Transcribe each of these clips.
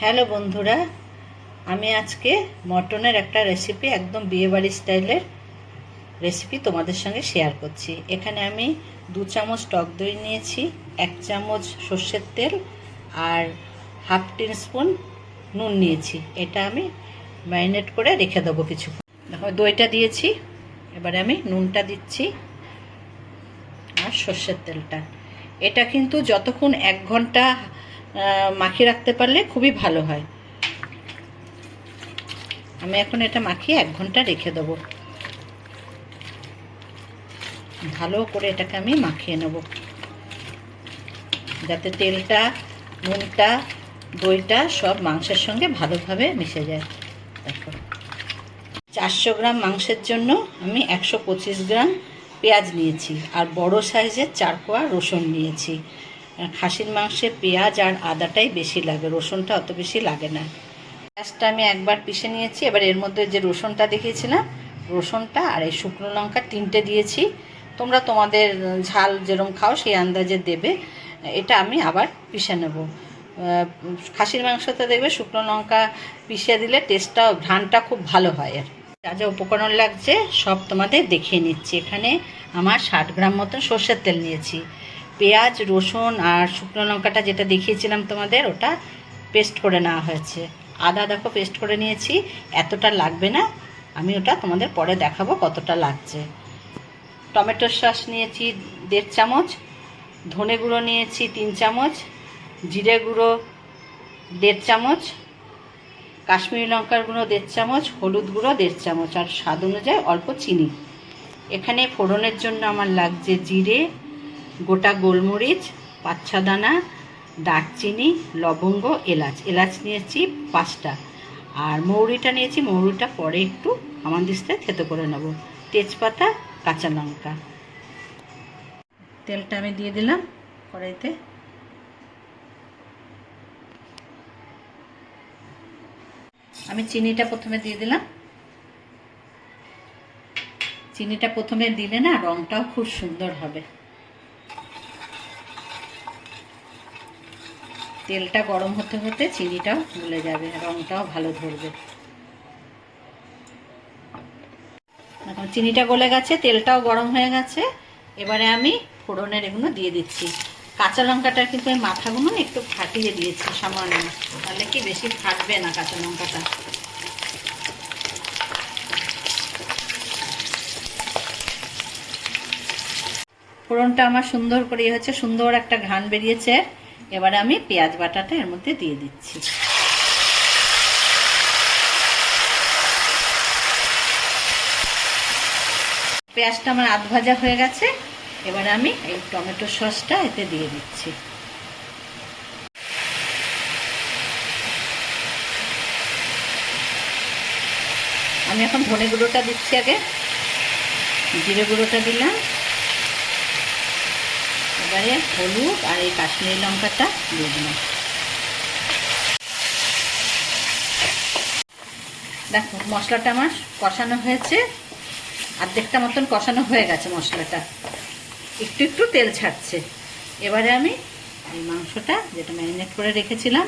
Hello বন্ধুরা, আমি আজকে মটনের একটা রেসিপি, একদম বিয়েবাড়ি স্টাইলের রেসিপি তোমাদের সঙ্গে শেয়ার করছি। এখানে আমি 2 চামচ টক দই নিয়েছি, 1 চামচ সর্ষের তেল আর হাফ টিস্পুন নুন নিয়েছি। এটা আমি ম্যারিনেট করে রেখে দেবো কিছুক্ষণ। দেখো দইটা দিয়েছি, এবারে আমি নুনটা দিচ্ছি আর সর্ষের তেলটা। এটা কিন্তু যতক্ষণ 1 ঘন্টা মাখিয়ে রাখতে পারলে খুবই ভালো হয়। আমি এখন এটা মাখিয়ে 1 ঘন্টা রেখে দেবো। ভালো করে এটাকে আমি মাখিয়ে নেব, যাতে তেলটা, নুনটা, দইটা সব মাংসের সঙ্গে ভালোভাবে মিশে যায়। দেখো 400 গ্রাম মাংসের জন্য আমি 125 গ্রাম পেঁয়াজ নিয়েছি আর বড় সাইজের 4 কোয়া রসুন নিয়েছি। খাসির মাংসে পেঁয়াজ আর আদাটাই বেশি লাগে, রসুনটা অত বেশি লাগে না। পেঁয়াজটা আমি একবার পিষে নিয়েছি। এবার এর মধ্যে যে রসুনটা দেখিয়েছিলাম, রসুনটা আর এই শুকনো লঙ্কা 3টে দিয়েছি। তোমরা তোমাদের ঝাল যেরকম খাও সেই আন্দাজে দেবে। এটা আমি আবার পিষে নেব। খাসির মাংসতে দেখবে শুকনো লঙ্কা পিষে দিলে টেস্টটা, ঘ্রাণটা খুব ভালো হয়। আর যা যা উপকরণ লাগছে সব তোমাদের দেখিয়ে নিচ্ছি। এখানে আমার 60 গ্রাম মতন সর্ষের তেল নিয়েছি। পেঁয়াজ, রসুন আর শুকনো লঙ্কাটা যেটা দেখিয়েছিলাম তোমাদের, ওটা পেস্ট করে নেওয়া হয়েছে। আদা দেখো পেস্ট করে নিয়েছি, এতটা লাগবে না, আমি ওটা তোমাদের পরে দেখাবো কতটা লাগছে। টমেটোর সস নিয়েছি 1.5 চামচ, ধনে গুঁড়ো নিয়েছি 3 চামচ, জিরে গুঁড়ো 1.5 চামচ, কাশ্মীরি লঙ্কার গুঁড়ো 1.5 চামচ, হলুদ গুঁড়ো 1.5 চামচ আর স্বাদ অনুযায়ী অল্প চিনি। এখানে ফোড়নের জন্য আমার লাগছে জিরে, গোটা গোলমরিচ, 5-6 দানা, দারচিনি, লবঙ্গ, এলাচ নিয়েছি 5টা আর মৌরিটা নিয়েছি, মৌরিটা পরে একটু হামানদিস্তে থেতো করে নেব, তেজপাতা, কাঁচা লঙ্কা। তেলটা আমি দিয়ে দিলাম কড়াইতে। আমি চিনিটা প্রথমে দিয়ে দিলাম। চিনিটা প্রথমে দিলে না রঙটাও খুব সুন্দর হবে। তেলটা গরম হতে হতে চিনিটাও গলে যাবে, রঙটাও ভালো ধরবে। এখন চিনিটা গলে গেছে, তেলটাও গরম হয়ে গেছে। এবারে আমি ফোড়নের এগুলো দিয়ে দিচ্ছি। কাঁচা লঙ্কাটার কিন্তু আমি মাথাগুলো একটু ফাটিয়ে দিয়েছি সামান্য, তাহলে কি বেশি ফাটবে না কাঁচা লঙ্কাটা। ফোড়নটা আমার সুন্দর করে হচ্ছে, সুন্দর একটা ঘ্রাণ বেরিয়েছে। এবারে আমি পেঁয়াজ বাটাটা এর মধ্যে দিয়ে দিচ্ছি। পেঁয়াজটা আমার আধ ভাজা হয়ে গেছে। এবারে আমি এই টমেটো সসটা এতে দিয়ে দিচ্ছি। আমি এখন ধনে গুঁড়োটা দিচ্ছি, আগে জিরে গুঁড়োটা দিলাম, এবারে হলুদ আর এই কাশ্মীরি লঙ্কাটা দিয়ে দিলাম। দেখো মশলাটা আমার কষানো হয়েছে, অর্ধেকটা মতন কষানো হয়ে গেছে মশলাটা, একটু একটু তেল ছাড়ছে। এবারে আমি এই মাংসটা যেটা ম্যারিনেট করে রেখেছিলাম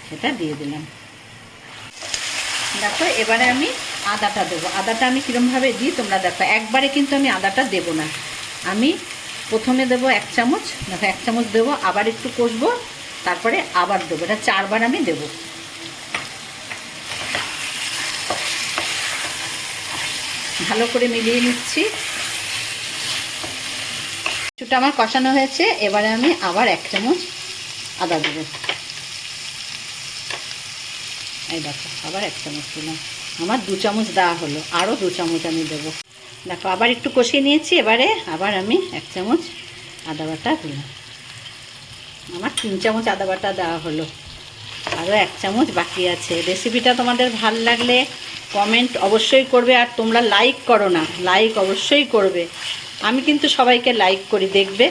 সেটা দিয়ে দিলাম। দেখো এবারে আমি আদাটা দেবো। আদাটা আমি কীরকমভাবে দিই তোমরা দেখো, একবারে কিন্তু আমি আদাটা দেবো না। আমি প্রথমে দেবো 1 চামচ, দেখো 1 চামচ দেবো, আবার একটু কষবো, তারপরে আবার দেবো। এটা 4 বার আমি দেবো। ভালো করে মিলিয়ে নিচ্ছি। কিছুটা আমার কষানো হয়েছে, এবারে আমি আবার 1 চামচ আদা দেবো। এই দেখো আবার 1 চামচ দিলাম, আমার 2 চামচ দেওয়া হলো, আরও 2 চামচ আমি দেবো। দেখো আবার একটু কষিয়ে নিয়েছি, এবারে আবার আমি 1 চামচ আদা বাটা দিলাম। আমার 3 চামচ আদা বাটা দেওয়া হলো, আরও 1 চামচ বাকি আছে। রেসিপিটা তোমাদের ভাল লাগলে কমেন্ট অবশ্যই করবে, আর তোমরা লাইক করো না, লাইক অবশ্যই করবে। আমি কিন্তু সবাইকে লাইক করি, দেখবে।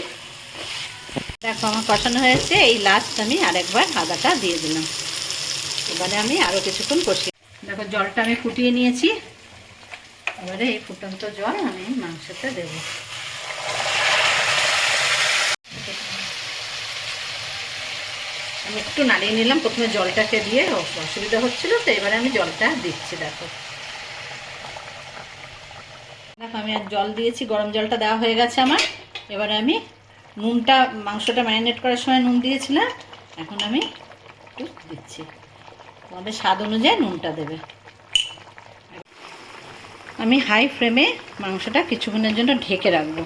দেখো আমার কষানো হয়েছে, এই লাস্ট আমি আরেকবার আদাটা দিয়ে দিলাম। এবারে আমি আরও কিছুক্ষণ কষি। দেখো জলটা আমি ফুটিয়ে নিয়েছি, এবারে এই ফুটন্ত জল আমি মাংসতে দেব। একটু নাড়িয়ে নিলাম, প্রথমে জলটাকে দিয়ে অসুবিধা হচ্ছিল, তো এবারে আমি জলটা দিচ্ছি। দেখো আমি আর জল দিয়েছি, গরম জলটা দেওয়া হয়ে গেছে আমার। এবারে আমি নুনটা, মাংসটা ম্যারিনেট করার সময় নুন দিয়েছিলাম, এখন আমি একটু দিচ্ছি। তোমাদের স্বাদ অনুযায়ী নুনটা দেবে। আমি হাই ফ্লেমে মাংসটা কিছুক্ষণের জন্য ঢেকে রাখবো।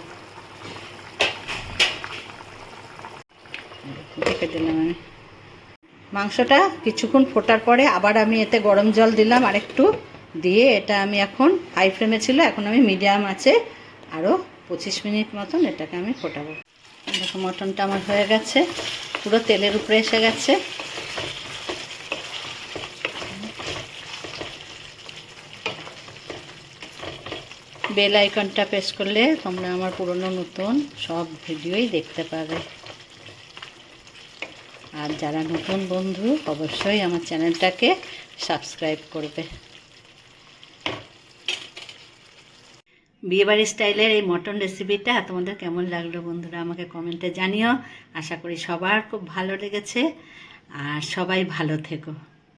ঢেকে দিলাম আমি। মাংসটা কিছুক্ষণ ফোটার পরে আবার আমি এতে গরম জল দিলাম আরেকটু, দিয়ে এটা আমি এখন হাই ফ্লেমে ছিল, এখন আমি মিডিয়াম আছে আরও 25 মিনিট মতন এটাকে আমি ফোটাবো। দেখো মটনটা আমার হয়ে গেছে, পুরো তেলের উপরে এসে গেছে। বেল আইকনটা প্রেস করলে তোমরা আমার পুরনো নতুন সব ভিডিওই দেখতে পাবে। আর যারা নতুন বন্ধু অবশ্যই আমার চ্যানেলটাকে সাবস্ক্রাইব করবে। বিয়েবাড়ির স্টাইলের এই মটন রেসিপিটা তোমাদের কেমন লাগলো বন্ধুরা আমাকে কমেন্টে জানিও। আশা করি সবার খুব ভালো লেগেছে, আর সবাই ভালো থেকো।